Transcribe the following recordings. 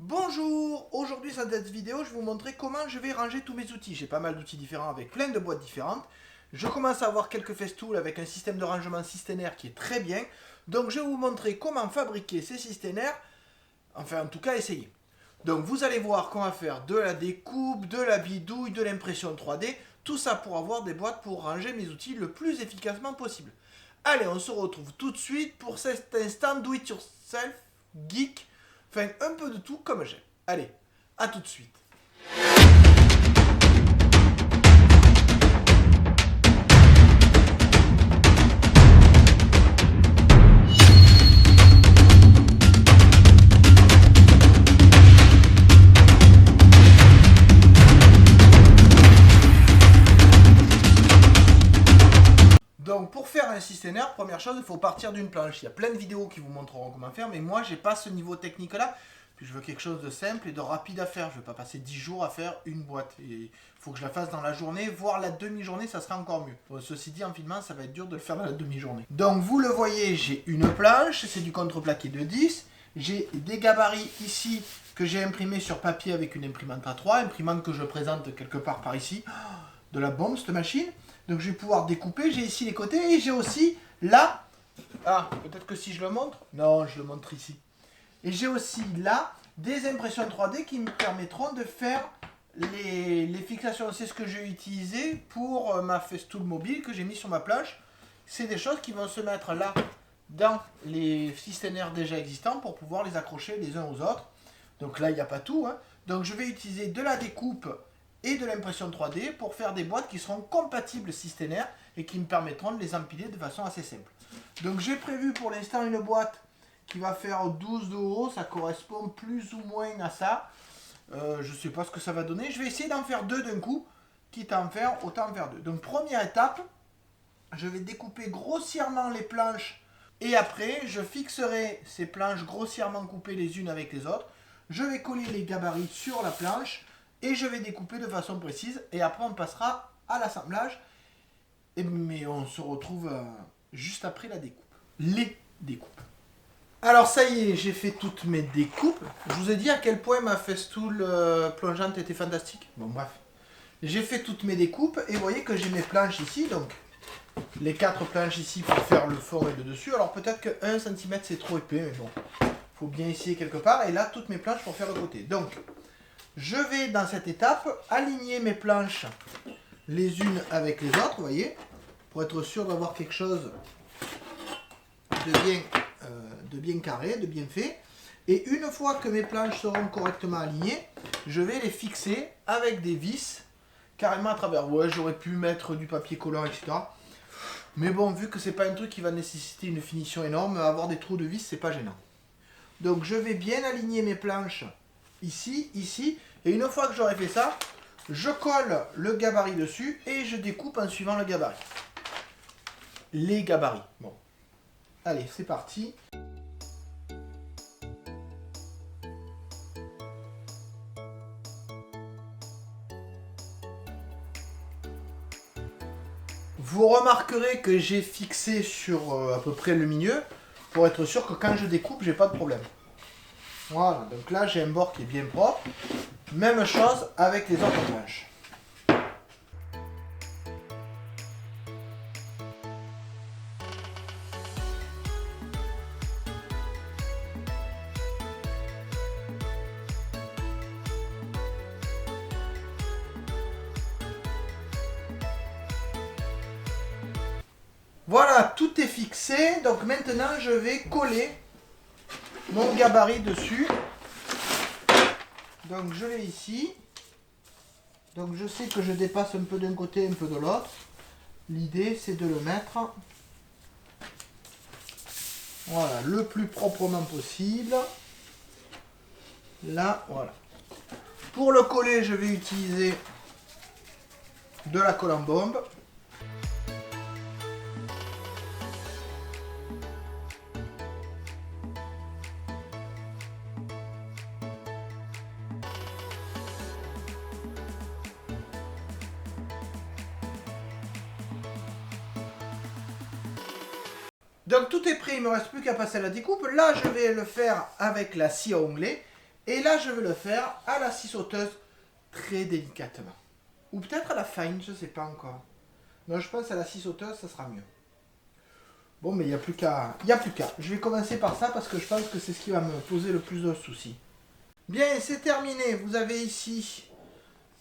Bonjour, aujourd'hui dans cette vidéo je vais vous montrer comment je vais ranger tous mes outils. J'ai pas mal d'outils différents avec plein de boîtes différentes. Je commence à avoir quelques Festool avec un système de rangement systénaire qui est très bien. Donc je vais vous montrer comment fabriquer ces systénaires, enfin en tout cas essayer. Donc vous allez voir qu'on va faire de la découpe, de la bidouille, de l'impression 3D. Tout ça pour avoir des boîtes pour ranger mes outils le plus efficacement possible. Allez, on se retrouve tout de suite pour cet instant do it yourself, geek. Enfin, un peu de tout comme j'aime. Allez, à tout de suite. Donc pour faire un systénaire, première chose, il faut partir d'une planche. Il y a plein de vidéos qui vous montreront comment faire, mais moi j'ai pas ce niveau technique là. Puis je veux quelque chose de simple et de rapide à faire. Je ne vais pas passer 10 jours à faire une boîte. Il faut que je la fasse dans la journée, voire la demi-journée, ça sera encore mieux. Bon, ceci dit, en filmant, ça va être dur de le faire dans la demi-journée. Donc vous le voyez, j'ai une planche, c'est du contreplaqué de 10. J'ai des gabarits ici que j'ai imprimés sur papier avec une imprimante A3, imprimante que je présente quelque part par ici. De la bombe cette machine. Donc je vais pouvoir découper, j'ai ici les côtés et j'ai aussi là, peut-être que si je le montre, non je le montre ici. Et j'ai aussi là des impressions 3D qui me permettront de faire les fixations. C'est ce que j'ai utilisé pour ma Festool mobile que j'ai mis sur ma planche. C'est des choses qui vont se mettre là dans les systénaires déjà existants pour pouvoir les accrocher les uns aux autres. Donc là il n'y a pas tout. Donc je vais utiliser de la découpe et de l'impression 3D pour faire des boîtes qui seront compatibles systénaires et qui me permettront de les empiler de façon assez simple. Donc j'ai prévu pour l'instant une boîte qui va faire 12 de haut, ça correspond plus ou moins à ça. Je ne sais pas ce que ça va donner. Je vais essayer d'en faire deux d'un coup, quitte à en faire, autant en faire deux. Donc première étape, je vais découper grossièrement les planches et après je fixerai ces planches grossièrement coupées les unes avec les autres. Je vais coller les gabarits sur la planche et je vais découper de façon précise et après on passera à l'assemblage. Mais on se retrouve juste après la découpe. Les découpes. Alors ça y est, j'ai fait toutes mes découpes. Je vous ai dit à quel point ma Festool plongeante était fantastique. Bon bref. J'ai fait toutes mes découpes et vous voyez que j'ai mes planches ici. Donc les 4 planches ici pour faire le fond et le dessus. Alors peut-être que 1 cm c'est trop épais, mais bon. Faut bien essayer quelque part. Et là toutes mes planches pour faire le côté. Donc je vais dans cette étape aligner mes planches les unes avec les autres, vous voyez, pour être sûr d'avoir quelque chose de bien carré, de bien fait. Et une fois que mes planches seront correctement alignées, je vais les fixer avec des vis carrément à travers. Ouais, j'aurais pu mettre du papier collant, etc. Mais bon, vu que c'est pas un truc qui va nécessiter une finition énorme, avoir des trous de vis, c'est pas gênant. Donc je vais bien aligner mes planches ici, ici. Et une fois que j'aurai fait ça, je colle le gabarit dessus et je découpe en suivant le gabarit. Les gabarits. Bon. Allez, c'est parti. Vous remarquerez que j'ai fixé sur à peu près le milieu pour être sûr que quand je découpe, j'ai pas de problème. Voilà, donc là j'ai un bord qui est bien propre. Même chose avec les autres planches. Voilà, tout est fixé. Donc maintenant je vais coller mon gabarit dessus. Donc je l'ai ici. Donc je sais que je dépasse un peu d'un côté, un peu de l'autre. L'idée c'est de le mettre, voilà, le plus proprement possible. Là, voilà. Pour le coller, je vais utiliser de la colle en bombe. Donc tout est prêt, il ne me reste plus qu'à passer à la découpe. Là, je vais le faire avec la scie à onglet. Et là, je vais le faire à la scie sauteuse très délicatement. Ou peut-être à la fine, je ne sais pas encore. Non, je pense à la scie sauteuse, ça sera mieux. Bon, mais il n'y a plus qu'à. Il n'y a plus qu'à. Je vais commencer par ça parce que je pense que c'est ce qui va me poser le plus de soucis. Bien, c'est terminé. Vous avez ici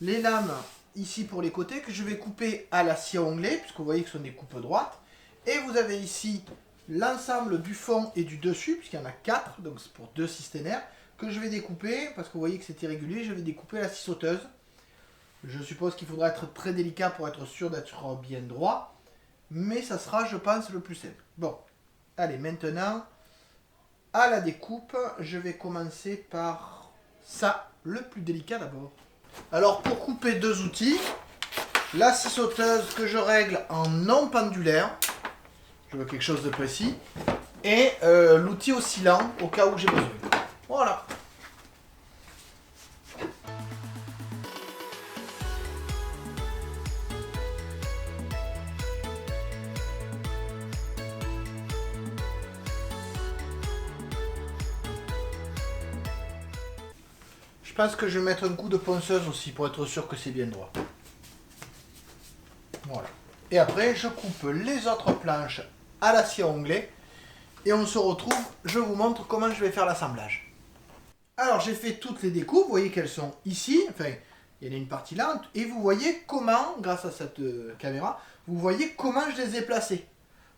les lames, ici pour les côtés, que je vais couper à la scie à onglet, puisque vous voyez que ce sont des coupes droites. Et vous avez ici l'ensemble du fond et du dessus, puisqu'il y en a 4, donc c'est pour 2 systénaires, que je vais découper, parce que vous voyez que c'est irrégulier, je vais découper à la scie sauteuse. Je suppose qu'il faudra être très délicat pour être sûr d'être bien droit, mais ça sera, je pense, le plus simple. Bon, allez, maintenant, à la découpe, je vais commencer par ça, le plus délicat d'abord. Alors, pour couper 2 outils, la scie sauteuse que je règle en non pendulaire, je veux quelque chose de précis, et l'outil oscillant au cas où j'ai besoin. Voilà. Je pense que je vais mettre un coup de ponceuse aussi pour être sûr que c'est bien droit. Voilà. Et après, je coupe les autres planches à la scie à onglet. Et on se retrouve, je vous montre comment je vais faire l'assemblage. Alors, j'ai fait toutes les découpes. Vous voyez qu'elles sont ici. Enfin, il y en a une partie là. Et vous voyez comment, grâce à cette caméra, vous voyez comment je les ai placées.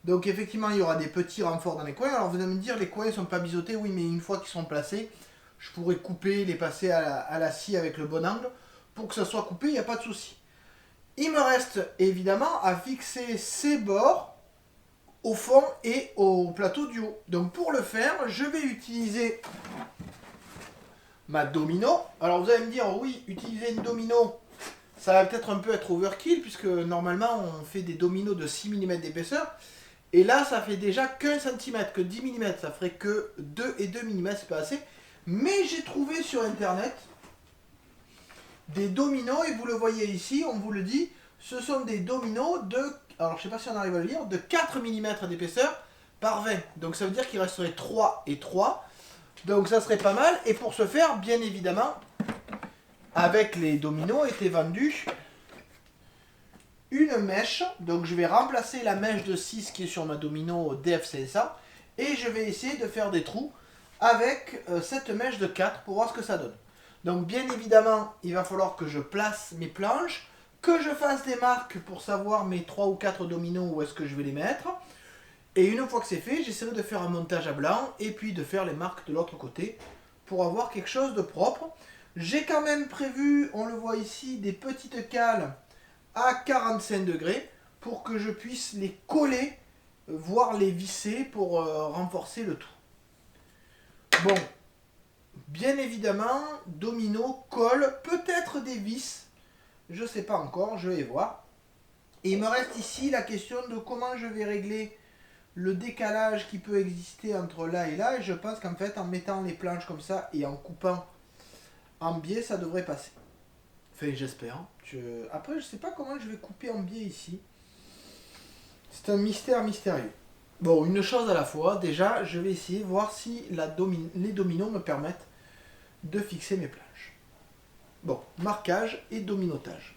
Donc, effectivement, il y aura des petits renforts dans les coins. Alors, vous allez me dire, les coins ne sont pas biseautés. Oui, mais une fois qu'ils sont placés, je pourrais couper, les passer à la scie avec le bon angle. Pour que ça soit coupé, il n'y a pas de souci. Il me reste évidemment à fixer ces bords au fond et au plateau du haut. Donc pour le faire, je vais utiliser ma domino. Alors vous allez me dire, oui, utiliser une domino, ça va peut-être un peu être overkill, puisque normalement on fait des dominos de 6 mm d'épaisseur. Et là, ça fait déjà qu'un centimètre, que 10 mm, ça ferait que 2 et 2 mm, c'est pas assez. Mais j'ai trouvé sur internet des dominos, et vous le voyez ici, on vous le dit, ce sont des dominos de, alors je sais pas si on arrive à le lire, de 4 mm d'épaisseur par 20. Donc ça veut dire qu'il resterait 3 et 3. Donc ça serait pas mal. Et pour ce faire, bien évidemment, avec les dominos était vendue une mèche. Donc je vais remplacer la mèche de 6 qui est sur ma domino DF500. Et je vais essayer de faire des trous avec cette mèche de 4 pour voir ce que ça donne. Donc bien évidemment, il va falloir que je place mes planches, que je fasse des marques pour savoir mes 3 ou 4 dominos où est-ce que je vais les mettre. Et une fois que c'est fait, j'essaierai de faire un montage à blanc et puis de faire les marques de l'autre côté pour avoir quelque chose de propre. J'ai quand même prévu, on le voit ici, des petites cales à 45 degrés pour que je puisse les coller, voire les visser pour renforcer le tout. Bon, bien évidemment, domino, colle, peut-être des vis, je ne sais pas encore, je vais voir. Et il me reste ici la question de comment je vais régler le décalage qui peut exister entre là et là. Et je pense qu'en fait, en mettant les planches comme ça et en coupant en biais, ça devrait passer. Enfin, j'espère. Après, je ne sais pas comment je vais couper en biais ici. C'est un mystère mystérieux. Bon, une chose à la fois. Déjà, je vais essayer de voir si les dominos me permettent de fixer mes planches. Bon, marquage et dominotage.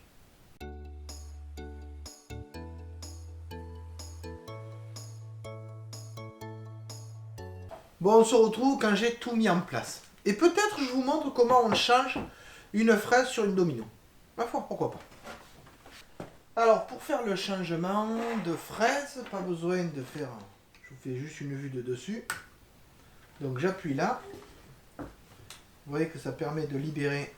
Bon, on se retrouve quand j'ai tout mis en place. Et peut-être je vous montre comment on change une fraise sur une domino. Ma foi, pourquoi pas. Alors, pour faire le changement de fraise, pas besoin de faire... Je vous fais juste une vue de dessus. Donc j'appuie là. Vous voyez que ça permet de libérer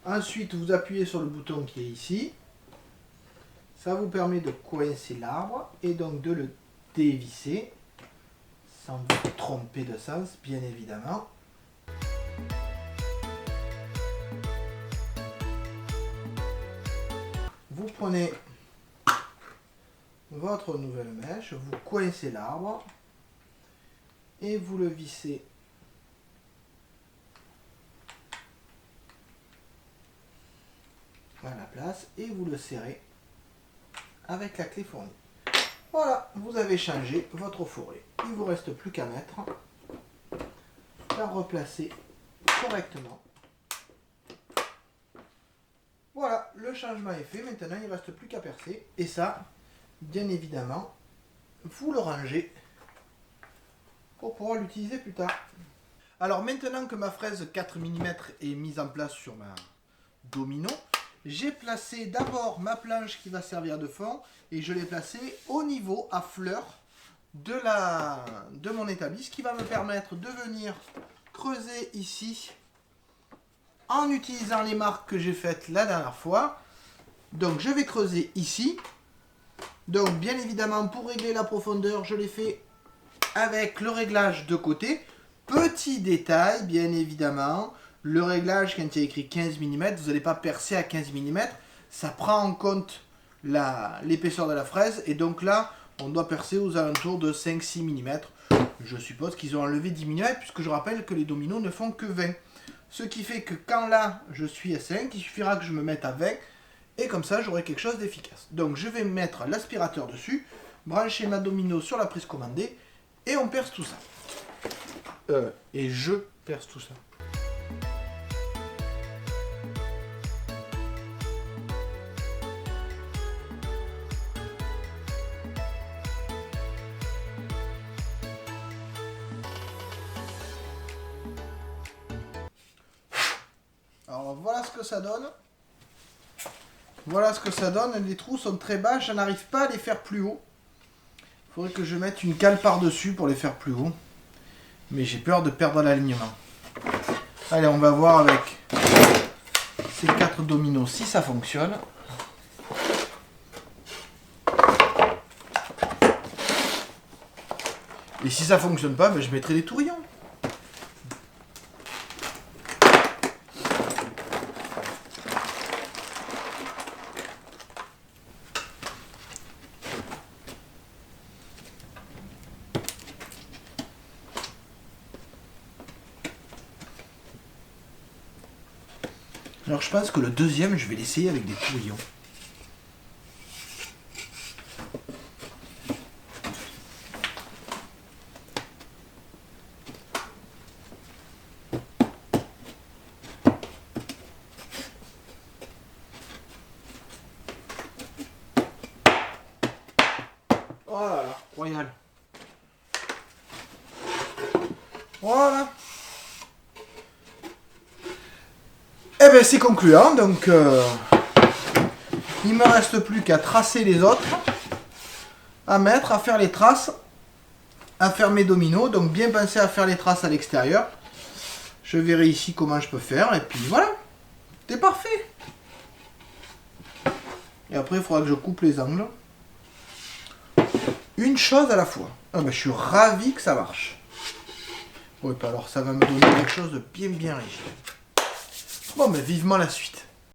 ensuite, vous appuyez sur le bouton qui est ici. Ça vous permet de coincer l'arbre et donc de le dévisser sans vous tromper de sens, bien évidemment. Vous prenez votre nouvelle mèche, vous coincez l'arbre et vous le vissez voilà, place et vous le serrez avec la clé fournie. Voilà, vous avez changé votre fourré. Il ne vous reste plus qu'à mettre, à replacer correctement. Voilà, le changement est fait. Maintenant, il ne reste plus qu'à percer. Et ça, bien évidemment, vous le rangez pour pouvoir l'utiliser plus tard. Alors maintenant que ma fraise 4 mm est mise en place sur ma domino, j'ai placé d'abord ma planche qui va servir de fond et je l'ai placée au niveau, à fleur de mon établi, ce qui va me permettre de venir creuser ici en utilisant les marques que j'ai faites la dernière fois. Donc je vais creuser ici. Donc bien évidemment pour régler la profondeur, je l'ai fait avec le réglage de côté. Petit détail, bien évidemment, le réglage quand il y a écrit 15 mm, vous n'allez pas percer à 15 mm. Ça prend en compte l'épaisseur de la fraise et donc là, on doit percer aux alentours de 5-6 mm. Je suppose qu'ils ont enlevé 10 mm puisque je rappelle que les dominos ne font que 20. Ce qui fait que quand là, je suis à 5, il suffira que je me mette à 20 et comme ça, j'aurai quelque chose d'efficace. Donc je vais mettre l'aspirateur dessus, brancher ma domino sur la prise commandée et on perce tout ça. Et je perce tout ça. Alors voilà ce que ça donne. Voilà ce que ça donne. Les trous sont très bas. Je n'arrive pas à les faire plus haut. Il faudrait que je mette une cale par-dessus pour les faire plus haut. Mais j'ai peur de perdre l'alignement. Allez, on va voir avec ces 4 dominos si ça fonctionne. Et si ça fonctionne pas, ben je mettrai des tourillons. Alors je pense que le deuxième, je vais l'essayer avec des tourillons. Oh là là, royal. Voilà. Eh bien c'est concluant, donc il me reste plus qu'à tracer les autres, à mettre, à faire les traces, à faire mes dominos, donc bien penser à faire les traces à l'extérieur. Je verrai ici comment je peux faire, et puis voilà, c'est parfait. Et après il faudra que je coupe les angles. Une chose à la fois. Ah ben, je suis ravi que ça marche. Oui, alors ça va me donner quelque chose de bien rigide. Bon, mais vivement la suite.